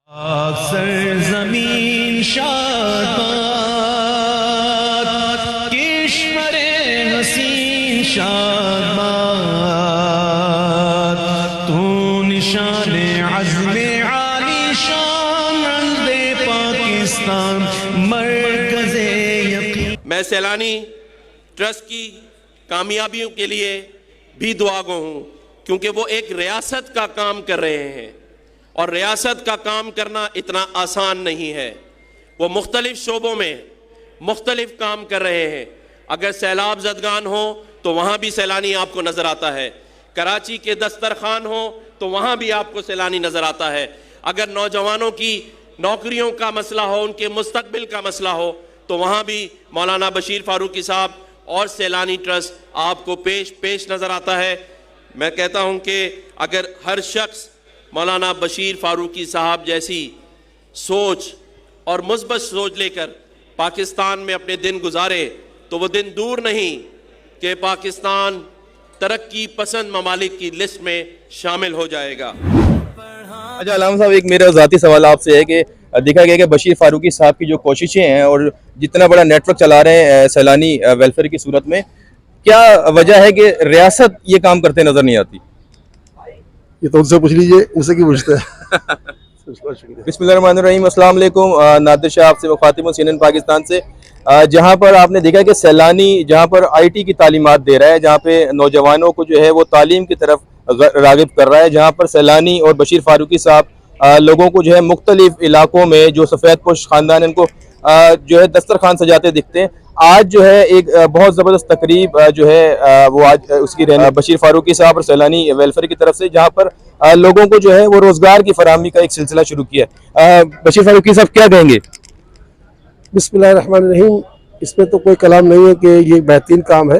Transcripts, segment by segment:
सरज़मीन शादात किश्मरे हसीन शादात तू निशाने अज़्मे आली शान दे पाकिस्तान मरकज़े यकीन। मैं सैलानी ट्रस्ट की कामयाबियों के लिए भी दुआ गो हूँ, क्योंकि वो एक रियासत का काम कर रहे हैं और रियासत का काम करना इतना आसान नहीं है। वो मुख्तलिफ शोबों में मुख्तलिफ काम कर रहे हैं। अगर सैलाब ज़दगान हो तो वहाँ भी सैलानी आपको नज़र आता है, कराची के दस्तरखान हो तो वहाँ भी आपको सैलानी नज़र आता है, अगर नौजवानों की नौकरियों का मसला हो, उनके मुस्तकबिल का मसला हो तो वहाँ भी मौलाना बशीर फारूकी साहब और सैलानी ट्रस्ट आपको पेश नज़र आता है। मैं कहता हूँ कि अगर हर शख्स मौलाना बशीर फारूकी साहब जैसी सोच और मुस्बत सोच लेकर पाकिस्तान में अपने दिन गुजारे तो वो दिन दूर नहीं कि पाकिस्तान तरक्की पसंद ममालिक की लिस्ट में शामिल हो जाएगा। अच्छा अलामा साहब, एक मेरा ज़ाती सवाल आपसे है कि देखा गया कि बशीर फारूकी साहब की जो कोशिशें हैं और जितना बड़ा नेटवर्क चला रहे हैं सैलानी वेलफेयर की सूरत में, क्या वजह है कि रियासत ये काम करते नज़र नहीं आती? ये तो उनसे पूछ लीजिए, उनसे क्यों पूछते हैं। बिस्मिल्लाहिर्रहमानिर्रहीम, अस्सलाम वालेकुम। नादिर शाह आपसे मुखातिब हूं CNN पाकिस्तान से। जहां पर आपने देखा कि सैलानी जहां पर IT की तालीमात दे रहा है, जहां पे नौजवानों को जो है वो तालीम की तरफ रागिब कर रहा है, जहां पर सैलानी और बशीर फारूकी साहब लोगों को जो है मुख्तलिफ इलाकों में जो सफ़ेद पोश ख़ानदान इनको जो है दस्तरखान सजाते दिखते हैं। आज जो है एक बहुत ज़बरदस्त तकरीब जो है वो आज उसकी रहना बशीर फारूकी साहब और सैलानी वेलफेयर की तरफ से, जहाँ पर लोगों को जो है वो रोज़गार की फराहमी का एक सिलसिला शुरू किया है। बशीर फारूकी साहब क्या कहेंगे? बिस्मिल्लाहिर्रहमानिर्रहीम। इसमें तो कोई कलाम नहीं है कि ये बेहतरीन काम है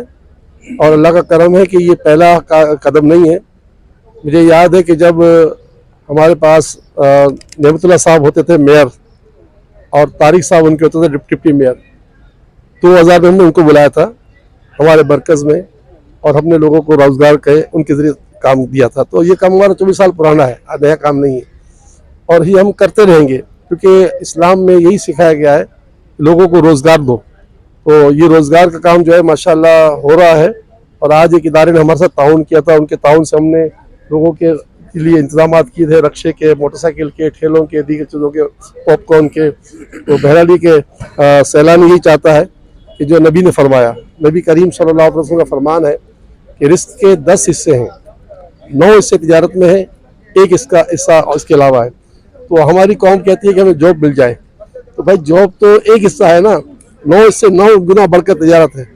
और अल्लाह का करम है कि ये पहला कदम नहीं है। मुझे याद है कि जब हमारे पास नेमतुल्लाह साहब होते थे मेयर और तारिक साहब उनके होते थे डिप्टी मेयर, 2000 में हमने उनको बुलाया था हमारे मरकज़ में और हमने लोगों को रोज़गार के उनके ज़रिए काम दिया था। तो ये काम हमारा 24 साल पुराना है, नया काम नहीं है और ये हम करते रहेंगे, क्योंकि इस्लाम में यही सिखाया गया है लोगों को रोज़गार दो। तो ये रोज़गार का काम जो है माशाल्लाह हो रहा है और आज एक इदारे ने हमारे साथ ताउन किया था, उनके ताउन से हमने लोगों के लिए इंतजाम किए थे, रक्शे के, मोटरसाइकिल के, ठेलों के, दीगर चीज़ों के, पॉपकॉर्न के। तो बहरहाल के सैलानी यही चाहता है कि जो नबी ने फरमाया, नबी करीम सल्लल्लाहु अलैहि वसल्लम का फरमान है कि रिस्क के 10 हिस्से हैं, 9 हिस्से तिजारत में है, एक इसका हिस्सा इसके अलावा है। तो हमारी कौम कहती है कि हमें जॉब मिल जाए, तो भाई जॉब तो एक हिस्सा है ना, 9 हिस्से 9 गुना बढ़कर तिजारत है।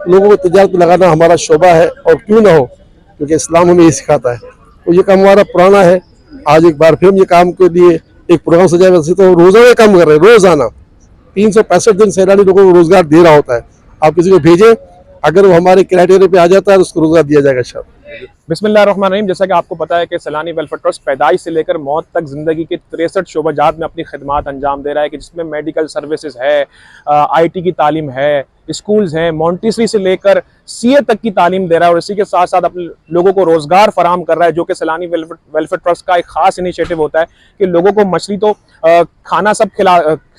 लोगों को तिजारत में लगाना हमारा शोबा है और क्यों ना हो, क्योंकि इस्लाम हमें ये सिखाता है। तो ये काम हमारा पुराना है। आज एक बार फिर हम ये काम के लिए एक प्रोग्राम सजाया। वैसे तो रोज़ाना काम कर रहे हैं, रोज़ाना 365 दिन सैलानी लोगों को रोज़गार दे रहा होता है। आप किसी को भेजें, अगर वो हमारे क्राइटेरिया पे आ जाता है तो उसको रोज़गार दिया जाएगा शायद। बिस्मिल्लाहिर्रहमानिर्रहीम। जैसा कि आपको पता है कि सैलानी वेलफेयर ट्रस्ट पैदाइश से लेकर मौत तक ज़िंदगी के 63 शोबाजात में अपनी खिदमात अंजाम दे रहा है, कि जिसमें मेडिकल सर्विसेज है, IT की तालीम है, स्कूल्स हैं, मॉन्टेसरी से लेकर CA तक की तालीम दे रहा है और इसी के साथ साथ अपने लोगों को रोज़गार फराहम कर रहा है, जो कि सैलानी वेलफेयर ट्रस्ट का एक ख़ास इनिशिएटिव होता है कि लोगों को मछली तो खाना सब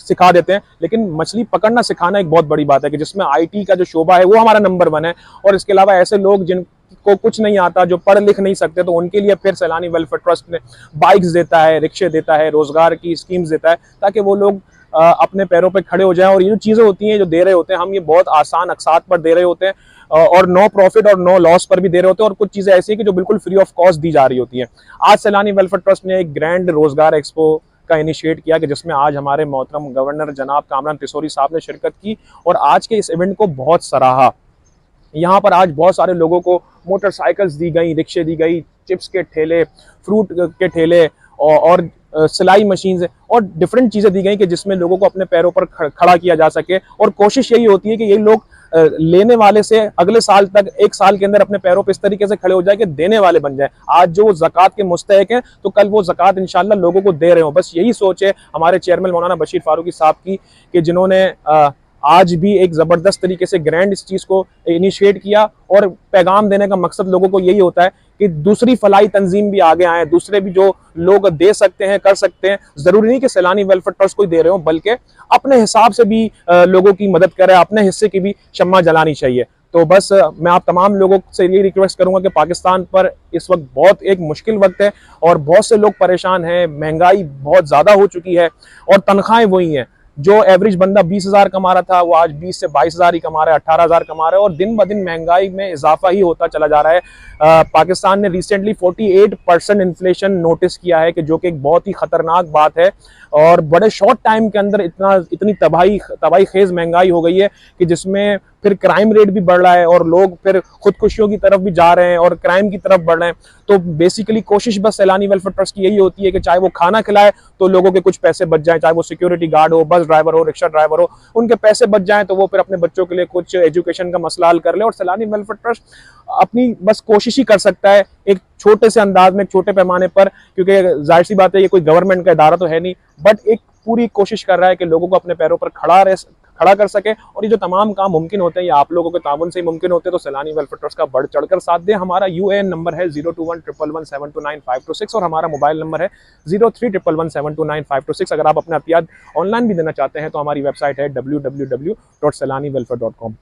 सिखा देते हैं, लेकिन मछली पकड़ना सिखाना एक बहुत बड़ी बात है, कि जिसमें IT का जो शोबा है वो हमारा नंबर 1 है। और इसके अलावा ऐसे लोग जिनको कुछ नहीं आता, जो पढ़ लिख नहीं सकते, तो उनके लिए फिर सैलानी वेलफेयर ट्रस्ट ने बाइक्स देता है, रिक्शे देता है, रोज़गार की स्कीम्स देता है, ताकि वो लोग अपने पैरों पे खड़े हो जाएं। और ये जो चीज़ें होती हैं जो दे रहे होते हैं हम, ये बहुत आसान अक़सात पर दे रहे होते हैं और नो प्रॉफिट और नो लॉस पर भी दे रहे होते हैं, और कुछ चीज़ें ऐसी हैं कि जो बिल्कुल फ्री ऑफ कॉस्ट दी जा रही होती हैं। आज सैलानी वेलफेयर ट्रस्ट ने एक ग्रैंड रोज़गार एक्सपो का इनिशिएट किया, कि जिसमें आज हमारे मोहतरम गवर्नर जनाब कामरान तिसोरी साहब ने शिरकत की और आज के इस इवेंट को बहुत सराहा। यहाँ पर आज बहुत सारे लोगों को मोटरसाइकिल्स दी गई, रिक्शे दी गई, चिप्स के ठेले, फ्रूट के ठेले और सिलाई मशीन और डिफरेंट चीज़ें दी गई, कि जिसमें लोगों को अपने पैरों पर खड़ा किया जा सके। और कोशिश यही होती है कि ये लोग लेने वाले से अगले साल तक, 1 साल के अंदर अपने पैरों पर इस तरीके से खड़े हो जाए कि देने वाले बन जाए। आज जो ज़कात के मुस्तहिक हैं, तो कल वो ज़कात इंशाल्लाह लोगों को दे रहे हो। बस यही सोच है हमारे चेयरमैन मौलाना बशीर फारूकी साहब की, कि जिन्होंने आज भी एक ज़बरदस्त तरीके से ग्रैंड इस चीज़ को इनिशिएट किया और पैगाम देने का मकसद लोगों को यही होता है कि दूसरी फलाई तंजीम भी आगे आए, दूसरे भी जो लोग दे सकते हैं कर सकते हैं। जरूरी नहीं कि सैलानी वेलफेयर ट्रस्ट को ही दे रहे हो, बल्कि अपने हिसाब से भी लोगों की मदद करें, अपने हिस्से की भी शम्मा जलानी चाहिए। तो बस मैं आप तमाम लोगों से ये रिक्वेस्ट करूंगा कि पाकिस्तान पर इस वक्त बहुत एक मुश्किल वक्त है और बहुत से लोग परेशान हैं, महंगाई बहुत ज़्यादा हो चुकी है और तनख्वाहें वही हैं। जो एवरेज बंदा 20,000 कमा रहा था वो आज 20 से 22,000 ही कमा रहा है, 18,000 कमा रहा है और दिन ब दिन महंगाई में इजाफा ही होता चला जा रहा है। पाकिस्तान ने रिसेंटली 48% इन्फ्लेशन नोटिस किया है कि जो कि एक बहुत ही खतरनाक बात है और बड़े शॉर्ट टाइम के अंदर इतनी तबाही खेज महंगाई हो गई है कि जिसमें फिर क्राइम रेट भी बढ़ रहा है और लोग फिर खुदकुशियों की तरफ भी जा रहे हैं और क्राइम की तरफ बढ़ रहे हैं। तो बेसिकली कोशिश बस सैलानी वेलफेयर ट्रस्ट की यही होती है कि चाहे वो खाना खिलाए तो लोगों के कुछ पैसे बच जाएं, चाहे वो सिक्योरिटी गार्ड हो, बस ड्राइवर हो, रिक्शा ड्राइवर हो, उनके पैसे बच जाएं तो वो फिर अपने बच्चों के लिए कुछ एजुकेशन का मसला हल कर ले। और सैलानी वेलफेयर ट्रस्ट अपनी बस कोशिश ही कर सकता है एक छोटे से अंदाज में, एक छोटे पैमाने पर, क्योंकि जाहिर सी बात है ये कोई गवर्नमेंट का इदारा तो है नहीं, बट एक पूरी कोशिश कर रहा है कि लोगों को अपने पैरों पर खड़ा कर सके। और ये जो तमाम काम मुमकिन होते हैं ये आप लोगों के ताउन से ही मुमकिन होते हैं। तो सैलानी वेलफेयर ट्रस्ट का बढ़ चढ़कर साथ दें। हमारा UAN नंबर है 02111729526 और हमारा मोबाइल नंबर है 0311172956। अगर आप अपने अतियात ऑनलाइन भी देना चाहते हैं तो हमारी वेबसाइट है www.sailaniwelfare.com।